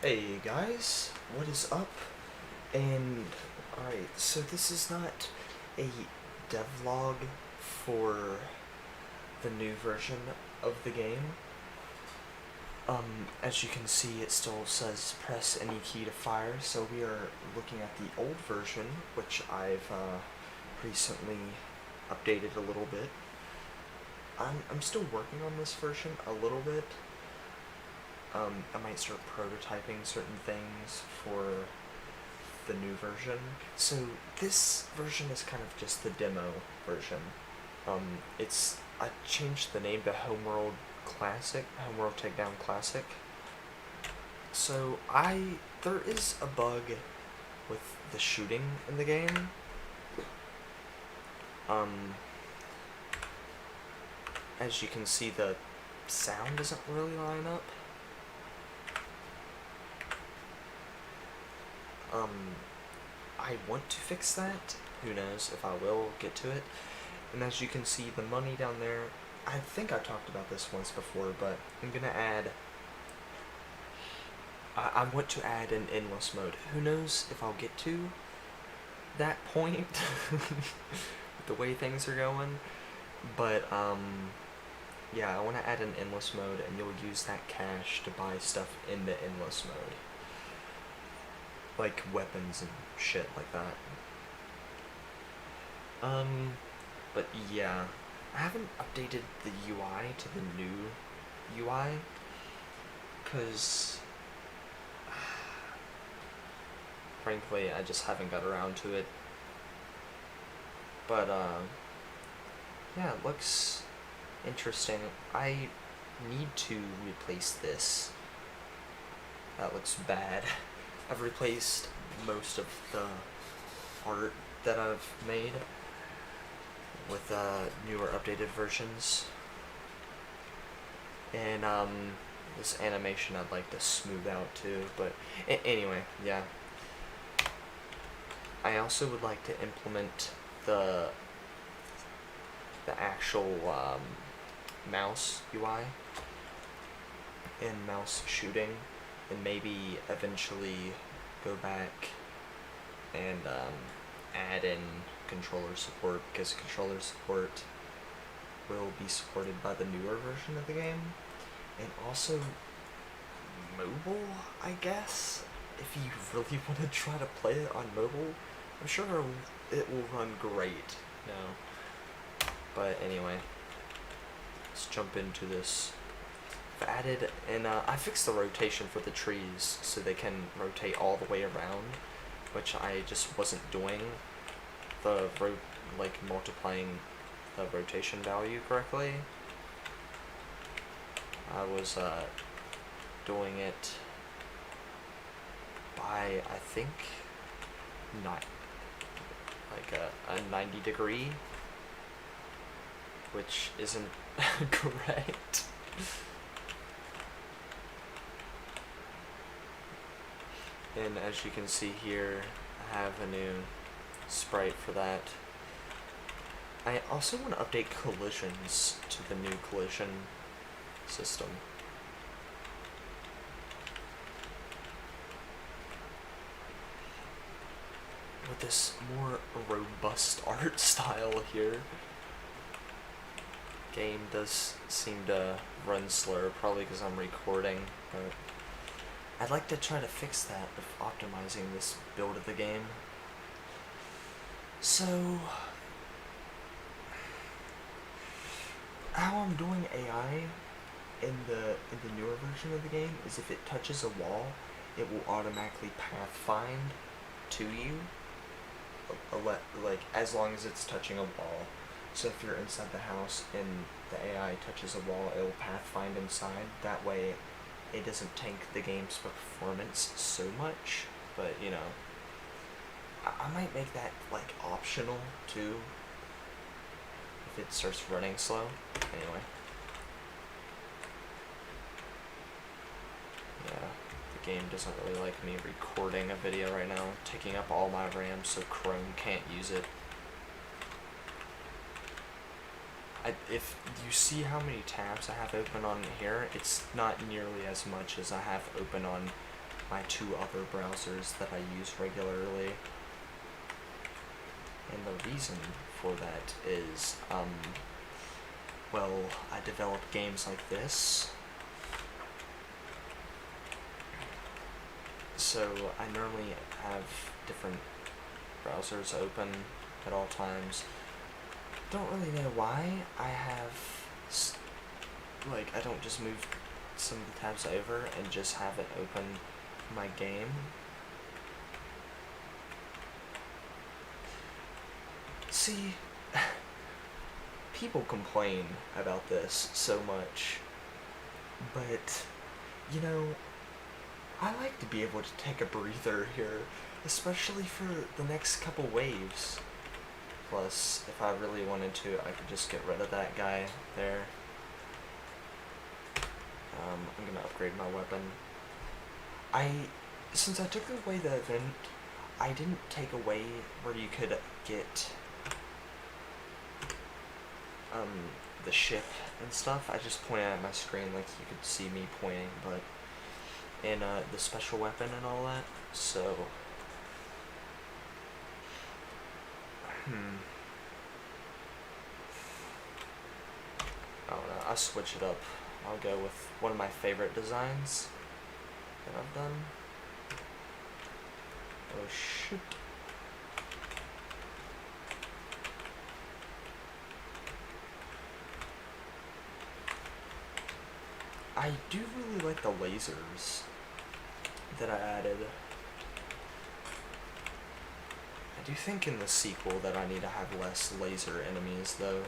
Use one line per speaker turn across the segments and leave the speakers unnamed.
Hey guys, what is up? And alright, so this is not a devlog for the new version of the game. As you can see, it still says press any key to fire, so we are looking at the old version, which I've recently updated a little bit. I'm still working on this version a little bit. I might start prototyping certain things for the new version. So this version is kind of just the demo version. I changed the name to Homeworld Classic, Homeworld Takedown Classic. So there is a bug with the shooting in the game. As you can see, the sound doesn't really line up. I want to fix that. Who knows if I will get to it. And as you can see, the money down there, I think I talked about this once before, but I'm gonna add, I want to add an endless mode. Who knows if I'll get to that point with the way things are going, but yeah, I want to add an endless mode, and you'll use that cash to buy stuff in the endless mode. Like weapons and shit like that. But yeah, I haven't updated the UI to the new UI, cause frankly, I just haven't got around to it. But yeah, it looks interesting. I need to replace this. That looks bad. I've replaced most of the art that I've made with newer updated versions. And this animation I'd like to smooth out too, but anyway, yeah. I also would like to implement the actual mouse UI and mouse shooting, and maybe eventually go back and add in controller support, because controller support will be supported by the newer version of the game. And also mobile, I guess. If you really want to try to play it on mobile, I'm sure it will run great. No. But anyway, let's jump into this. I've added, and I fixed the rotation for the trees so they can rotate all the way around, which I just wasn't doing multiplying the rotation value correctly. I was doing it by, I think, not like a 90 degree, which isn't correct. And as you can see here, I have a new sprite for that. I also want to update collisions to the new collision system. With this more robust art style here. Game does seem to run slower, probably because I'm recording, but I'd like to try to fix that with optimizing this build of the game. So, how I'm doing AI in the newer version of the game is if it touches a wall, it will automatically pathfind to you, like as long as it's touching a wall. So if you're inside the house and the AI touches a wall, it will pathfind inside. That way, it doesn't tank the game's performance so much. But you know, I might make that like optional too if it starts running slow. Anyway, yeah, the game doesn't really like me recording a video right now, taking up all my RAM, so Chrome can't use it. If you see how many tabs I have open on here, it's not nearly as much as I have open on my two other browsers that I use regularly. And the reason for that is, well, I develop games like this, so I normally have different browsers open at all times. Don't really know why. I have, like, I don't just move some of the tabs over and just have it open my game. See, people complain about this so much, but, you know, I like to be able to take a breather here, especially for the next couple waves. Plus, if I really wanted to, I could just get rid of that guy there. I'm gonna upgrade my weapon. Since I took away the event, I didn't take away where you could get the ship and stuff. I just pointed at my screen like you could see me pointing, but in the special weapon and all that. So I don't know, I'll switch it up. I'll go with one of my favorite designs that I've done. Oh shoot. I do really like the lasers that I added. I do think in the sequel that I need to have less laser enemies though.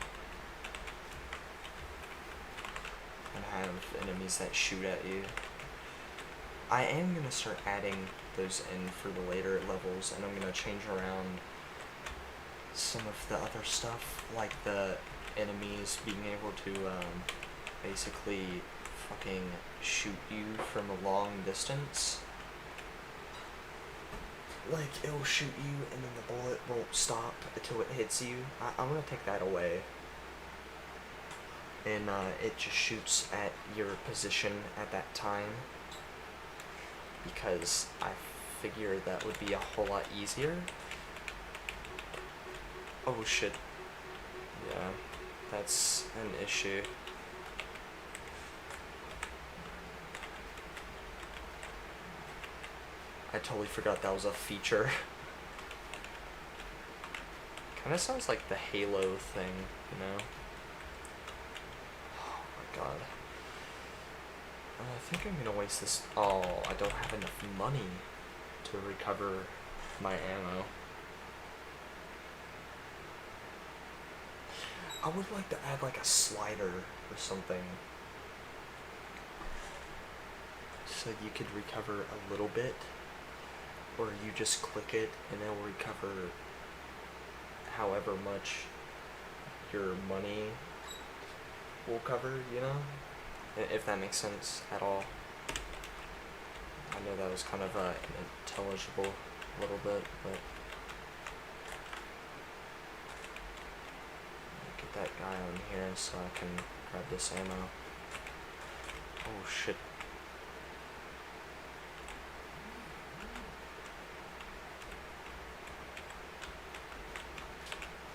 And have enemies that shoot at you. I am going to start adding those in for the later levels, and I'm going to change around some of the other stuff, like the enemies being able to basically fucking shoot you from a long distance. Like, it'll shoot you and then the bullet won't stop until it hits you. I'm going to take that away. And it just shoots at your position at that time, because I figured that would be a whole lot easier. Oh shit. Yeah, that's an issue. I totally forgot that was a feature. Kinda sounds like the Halo thing, you know? Oh my god. I think I'm gonna waste this. Oh, I don't have enough money to recover my ammo. I would like to add like a slider or something, so you could recover a little bit, or you just click it and it'll recover however much your money will cover, you know? If that makes sense at all. I know that was kind of unintelligible a little bit, but get that guy on here so I can grab this ammo. Oh shit.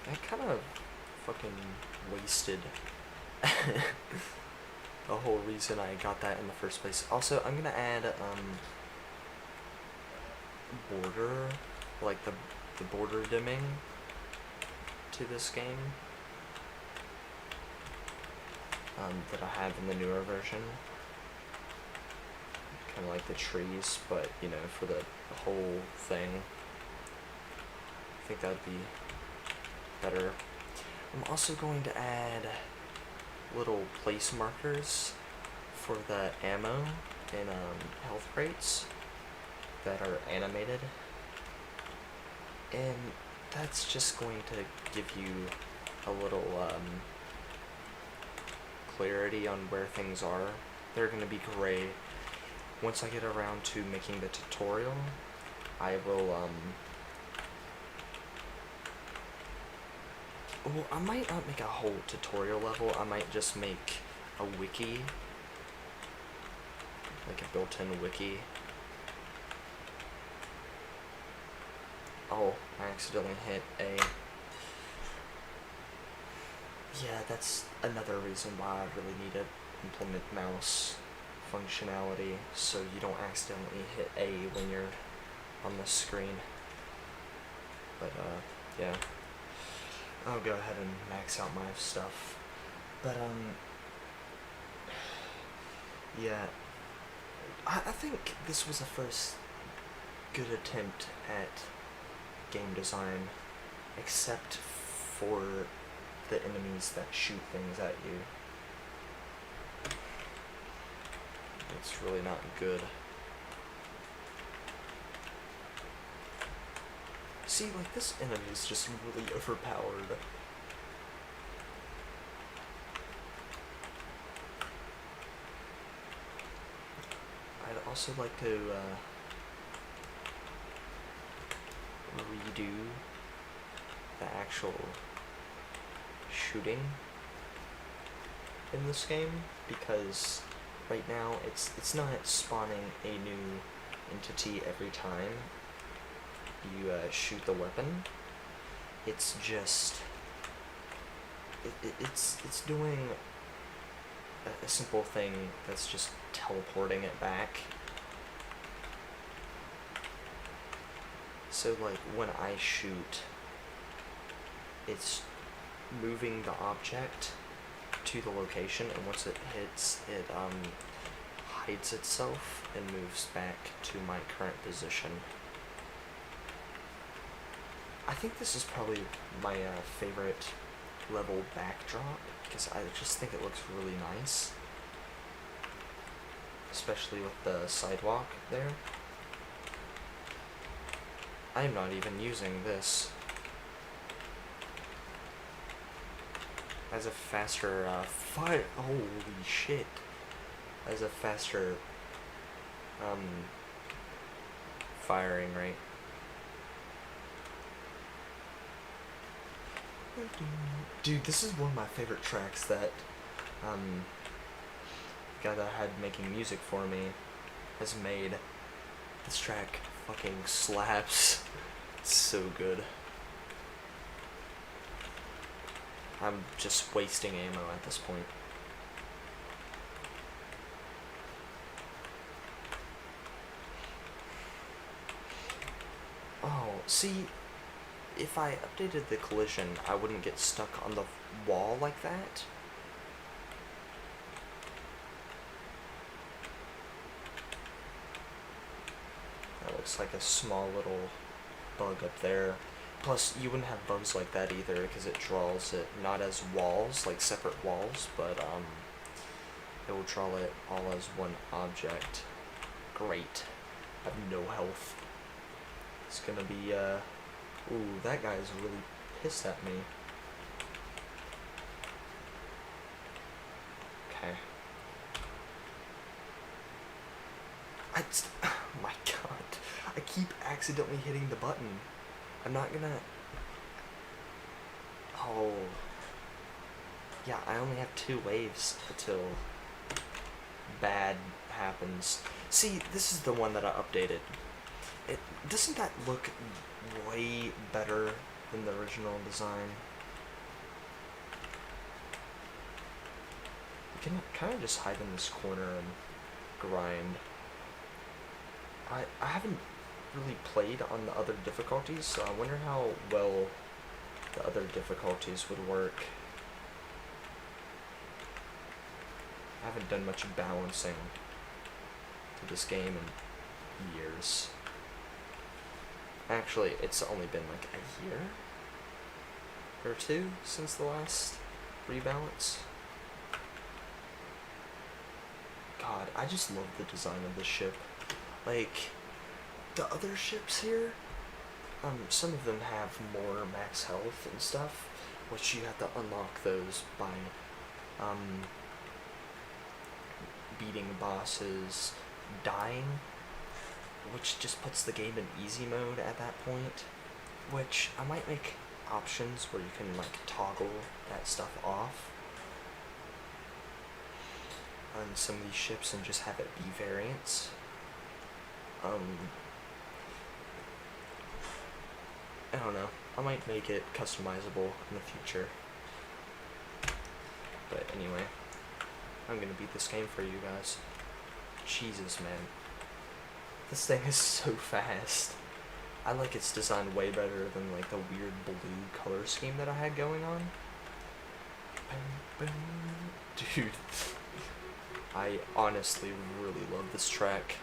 That kind of fucking wasted the whole reason I got that in the first place. Also, I'm gonna add border, like the border dimming to this game that I have in the newer version. Kind of like the trees, but you know, for the whole thing. I think that'd be better. I'm also going to add little place markers for the ammo and health rates that are animated, and that's just going to give you a little clarity on where things are. They're going to be gray. Once I get around to making the tutorial, I will well, I might not make a whole tutorial level. I might just make a wiki, like a built-in wiki, Oh, I accidentally hit A. Yeah, that's another reason why I really need to implement mouse functionality so you don't accidentally hit A when you're on the screen. But, yeah. I'll go ahead and max out my stuff. But, yeah. I think this was the first good attempt at game design, except for the enemies that shoot things at you. It's really not good. See, like, this enemy is just really overpowered. I'd also like to, redo the actual shooting in this game, because right now it's not spawning a new entity every time you shoot the weapon. It's just it's doing a simple thing that's just teleporting it back. So, like, when I shoot, it's moving the object to the location, and once it hits, it hides itself and moves back to my current position. I think this is probably my favorite level backdrop, because I just think it looks really nice, especially with the sidewalk there. I'm not even using this as a faster fire. Holy shit! As a faster firing rate. Dude, this is one of my favorite tracks that guy that I had making music for me has made. This track fucking slaps. It's so good. I'm just wasting ammo at this point. Oh, see, if I updated the collision, I wouldn't get stuck on the wall like that. That looks like a small little bug up there. Plus, you wouldn't have bugs like that either, because it draws it not as walls, like separate walls, but it will draw it all as one object. Great. I have no health. It's gonna be, ooh, that guy's really pissed at me. Okay. Oh my god. I keep accidentally hitting the button. I'm not gonna... Oh. Yeah, I only have 2 waves until bad happens. See, this is the one that I updated. Doesn't that look way better than the original design? You can kind of just hide in this corner and grind. I haven't really played on the other difficulties, so I wonder how well the other difficulties would work. I haven't done much balancing to this game in years. Actually, it's only been like a year or 2 since the last rebalance. God, I just love the design of this ship. Like, the other ships here, some of them have more max health and stuff, which you have to unlock those by, beating bosses, dying, which just puts the game in easy mode at that point, which I might make options where you can, like, toggle that stuff off on some of these ships and just have it be variants. I don't know. I might make it customizable in the future. But anyway, I'm gonna beat this game for you guys. Jesus, man. This thing is so fast. I like its design way better than like the weird blue color scheme that I had going on. Dude, I honestly really love this track.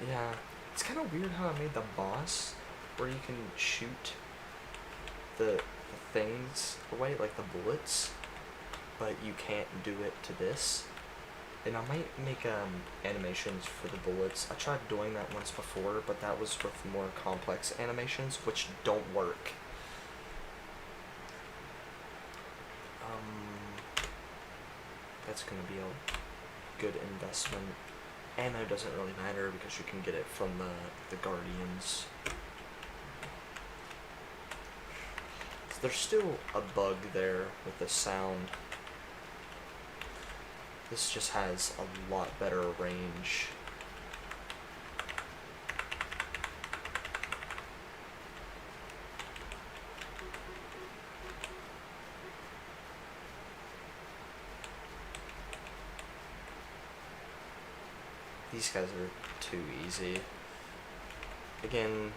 Yeah, it's kind of weird how I made the boss where you can shoot the things away, like the bullets, but you can't do it to this. And I might make animations for the bullets. I tried doing that once before, but that was with more complex animations, which don't work. That's gonna be a good investment. Ammo doesn't really matter because you can get it from the Guardians. So there's still a bug there with the sound. This just has a lot better range. These guys are too easy. Again,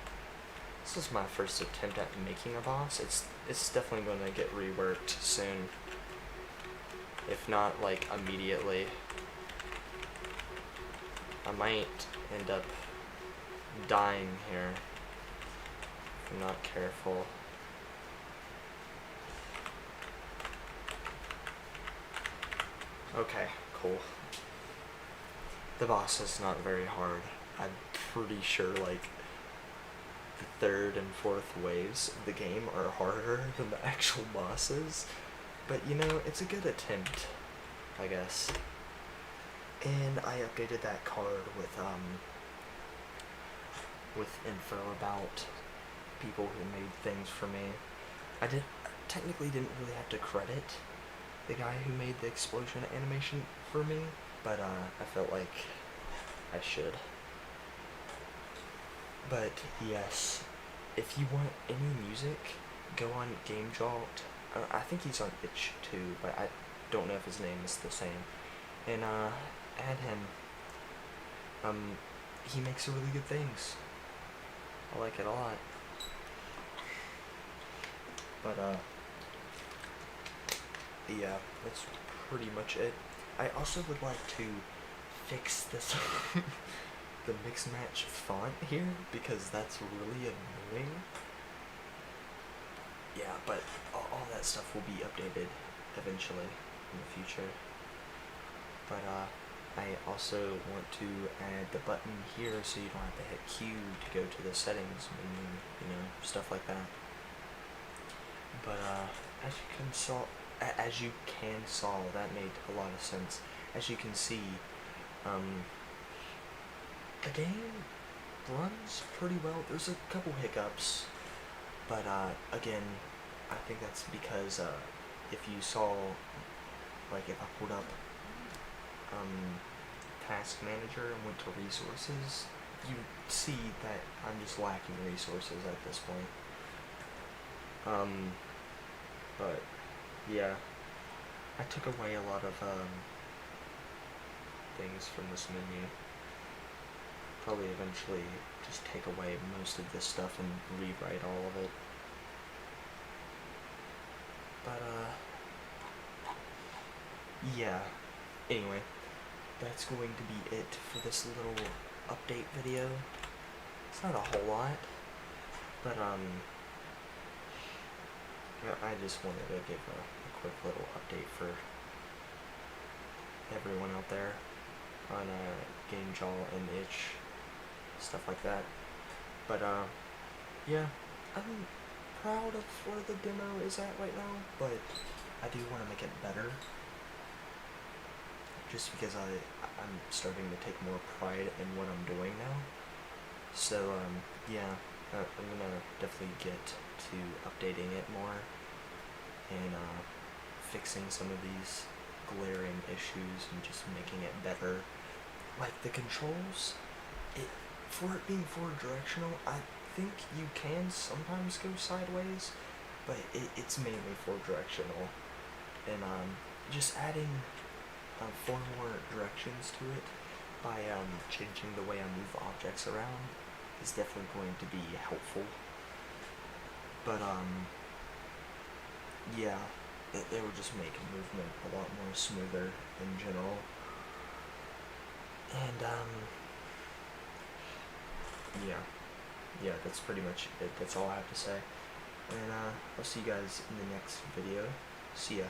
this is my first attempt at making a boss. It's definitely going to get reworked soon. If not, like, immediately. I might end up dying here if I'm not careful. Okay, cool. The boss is not very hard. I'm pretty sure, like, the third and fourth waves of the game are harder than the actual bosses. But, you know, it's a good attempt, I guess. And I updated that card with info about people who made things for me. I technically didn't really have to credit the guy who made the explosion animation for me, but I felt like I should. But yes, if you want any music, go on GameJolt. I think he's on Itch too, but I don't know if his name is the same. And add him. He makes really good things. I like it a lot. But yeah, that's pretty much it. I also would like to fix this the mix match font here because that's really annoying. Yeah, but all that stuff will be updated eventually in the future. But I also want to add the button here so you don't have to hit Q to go to the settings menu, you know, stuff like that. But as you can saw, that made a lot of sense. As you can see, the game runs pretty well. There's a couple hiccups, but again, I think that's because if you saw, like, if I pulled up Task Manager and went to Resources, you see that I'm just lacking resources at this point. But yeah, I took away a lot of things from this menu. Probably eventually just take away most of this stuff and rewrite all of it. But yeah. Anyway, that's going to be it for this little update video. It's not a whole lot, but I just wanted to give a quick little update for everyone out there on GameJolt and Itch, stuff like that. But yeah, I'm proud of where the demo is at right now, but I do want to make it better. Just because I'm starting to take more pride in what I'm doing now. So, yeah, I'm gonna definitely get to updating it more and fixing some of these glaring issues and just making it better. Like the controls, For it being forward directional, I think you can sometimes go sideways, but it's mainly forward directional. And just adding 4 more directions to it by changing the way I move objects around is definitely going to be helpful. But yeah, it will just make movement a lot more smoother in general. And yeah, that's pretty much it. That's all I have to say. And I'll see you guys in the next video. See ya.